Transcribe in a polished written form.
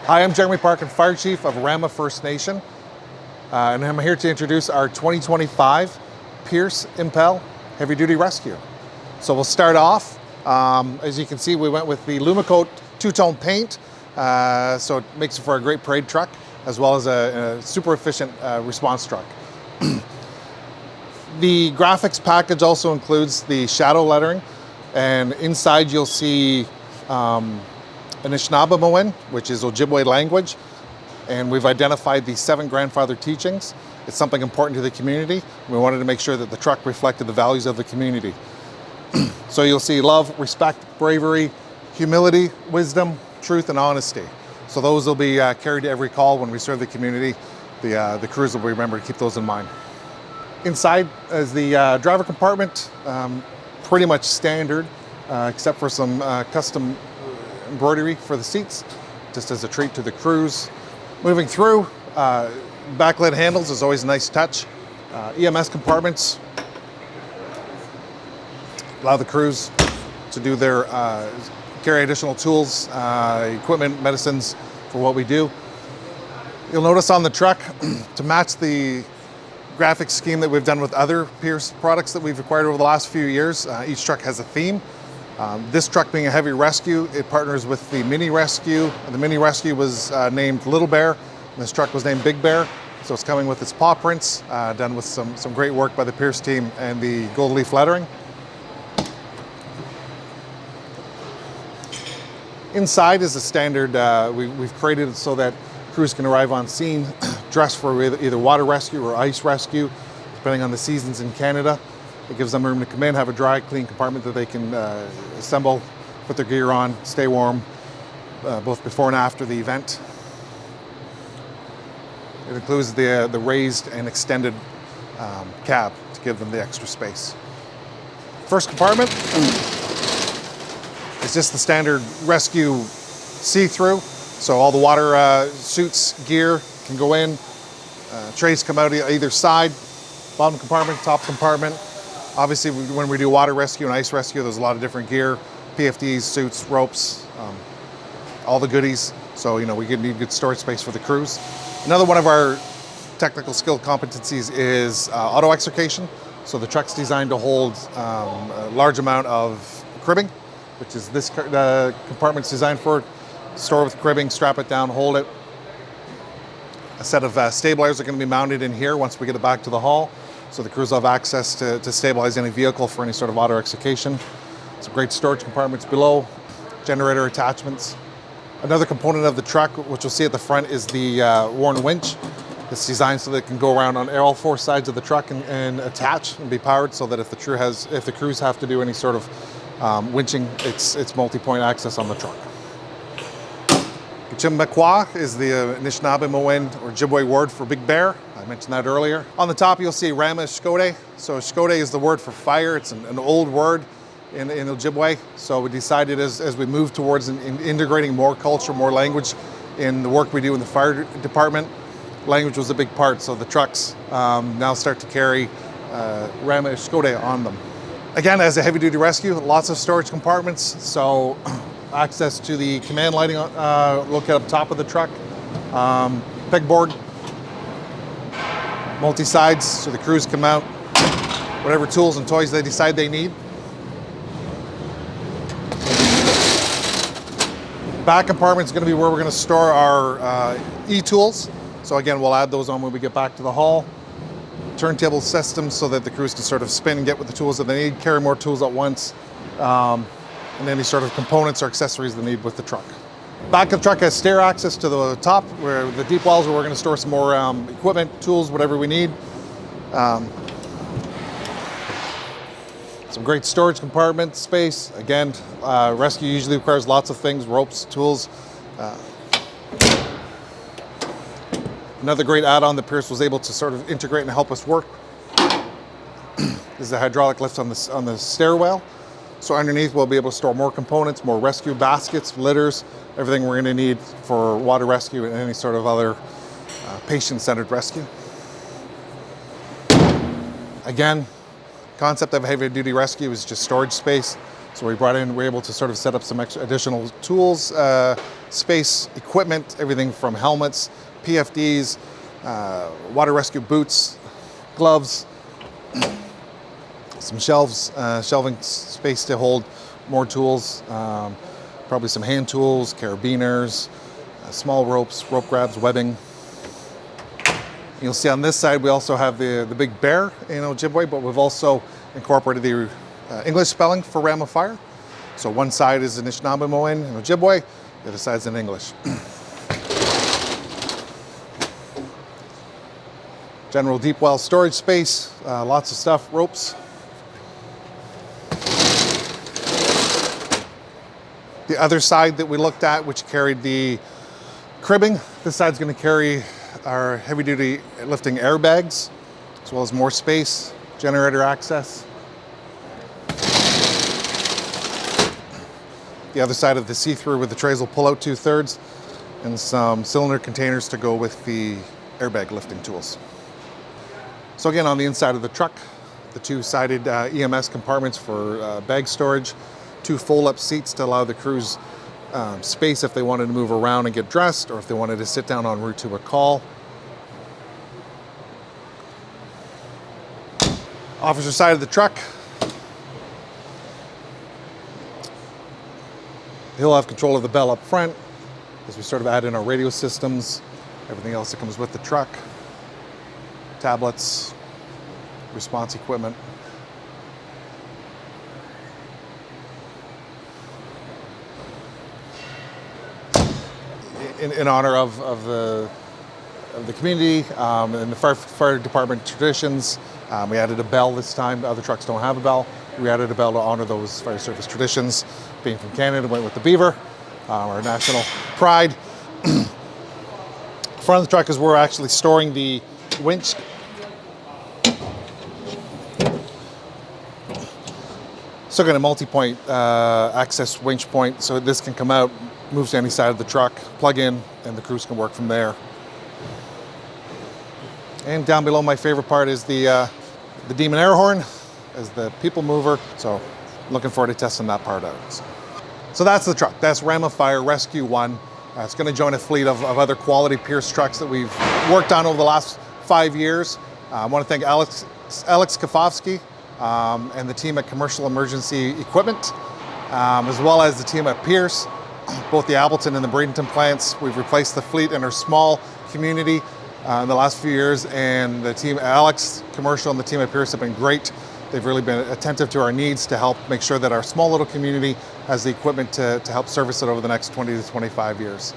Hi, I'm Jeremy Parkin, Fire Chief of Rama First Nation, and I'm here to introduce our 2025 Pierce Impel Heavy Duty Rescue. So we'll start off, as you can see, we went with the Lumicoat two-tone paint, so it makes it for a great parade truck, as well as a super efficient response truck. The graphics package also includes the shadow lettering, and inside you'll see Anishinaabe, which is Ojibwe language, and we've identified the 7 grandfather teachings. It's something important to the community. We wanted to make sure that the truck reflected the values of the community. So you'll see love, respect, bravery, humility, wisdom, truth, and honesty. So those will be carried to every call when we serve the community. The crews will remember to keep those in mind. Inside is the driver compartment, pretty much standard, except for some custom embroidery for the seats, just as a treat to the crews. Moving through, backlit handles is always a nice touch. EMS compartments allow the crews to do their carry additional tools, equipment, medicines for what we do. You'll notice on the truck, to match the graphic scheme that we've done with other Pierce products that we've acquired over the last few years, each truck has a theme. This truck being a heavy rescue, it partners with the mini rescue. The mini rescue was named Little Bear, and this truck was named Big Bear. So it's coming with its paw prints, done with some great work by the Pierce team and the gold leaf lettering. Inside is a standard, we've created it so that crews can arrive on scene dressed for either water rescue or ice rescue, depending on the seasons in Canada. It gives them room to come in, have a dry, clean compartment that they can assemble, put their gear on, stay warm, both before and after the event. It includes the raised and extended cab to give them the extra space. First compartment is just the standard rescue see-through. So all the water suits, gear can go in. Trays come out either side, bottom compartment, top compartment. Obviously, when we do water rescue and ice rescue, there's a lot of different gear, PFDs, suits, ropes, all the goodies. So, we need good storage space for the crews. Another one of our technical skill competencies is auto extrication. So the truck's designed to hold a large amount of cribbing, which is this compartment's designed for. Store with cribbing, strap it down, hold it. A set of stabilizers are going to be mounted in here once we get it back to the hall, so the crews will have access to stabilize any vehicle for any sort of auto extrication. Some great storage compartments below, generator attachments. Another component of the truck, which you'll see at the front, is the worn winch. It's designed so that it can go around on all 4 sides of the truck and attach and be powered, so that if the crews have to do any sort of winching, it's multi-point access on the truck. Gachimbequah is the Anishinaabe or Ojibwe word for Big Bear. I mentioned that earlier. On the top, you'll see Rama Shkode. So Shkode is the word for fire. It's an old word in Ojibwe. So we decided as we move towards integrating more culture, more language in the work we do in the fire department, language was a big part. So the trucks now start to carry Rama Shkode on them. Again, as a heavy duty rescue, lots of storage compartments. So access to the command lighting located up top of the truck, pegboard, multi-sides, so the crews can mount whatever tools and toys they decide they need. Back compartment is going to be where we're going to store our e-tools. So again, we'll add those on when we get back to the hall. Turntable system so that the crews can sort of spin and get with the tools that they need, carry more tools at once. And any sort of components or accessories they need with the truck. Back of the truck has stair access to the top, where the deep walls where we're going to store some more equipment, tools, whatever we need. Some great storage compartment space. Again, rescue usually requires lots of things, ropes, tools. Another great add-on that Pierce was able to sort of integrate and help us work is the hydraulic lift on the stairwell. So underneath we'll be able to store more components, more rescue baskets, litters, everything we're going to need for water rescue and any sort of other patient-centered rescue. Again, concept of heavy duty rescue is just storage space. So we're able to sort of set up some extra additional tools, space, equipment, everything from helmets, PFDs, water rescue boots, gloves, some shelves, shelving space to hold more tools, probably some hand tools, carabiners, small ropes, rope grabs, webbing. You'll see on this side we also have the big bear in Ojibwe, but we've also incorporated the English spelling for Rama Fire. So one side is Anishinaabe in Ojibwe, the other side's in English. General deep well storage space, lots of stuff, ropes. The other side that we looked at, which carried the cribbing, this side's going to carry our heavy-duty lifting airbags, as well as more space, generator access. The other side of the see-through with the trays will pull out 2/3, and some cylinder containers to go with the airbag lifting tools. So again, on the inside of the truck, the two-sided EMS compartments for bag storage, 2 fold-up seats to allow the crews space if they wanted to move around and get dressed, or if they wanted to sit down en route to a call. Officer side of the truck. He'll have control of the bell up front as we sort of add in our radio systems, everything else that comes with the truck, tablets, response equipment. In honor of the community and the fire department traditions, we added a bell this time. Other trucks don't have a bell. We added a bell to honor those fire service traditions. Being from Canada, went with the beaver, our national pride. Front of the truck is where we're actually storing the winch. So got a multi-point access winch point, so this can come out, moves to any side of the truck, plug in, and the crews can work from there. And down below, my favorite part is the Demon air horn as the people mover. So looking forward to testing that part out. So that's the truck. That's Rama Fire Rescue 1. It's going to join a fleet of other quality Pierce trucks that we've worked on over the last 5 years. I want to thank Alex Kafofsky and the team at Commercial Emergency Equipment, as well as the team at Pierce, both the Appleton and the Bradenton plants. We've replaced the fleet in our small community in the last few years, and the team, Alex Commercial and the team at Pierce, have been great. They've really been attentive to our needs to help make sure that our small little community has the equipment to help service it over the next 20 to 25 years.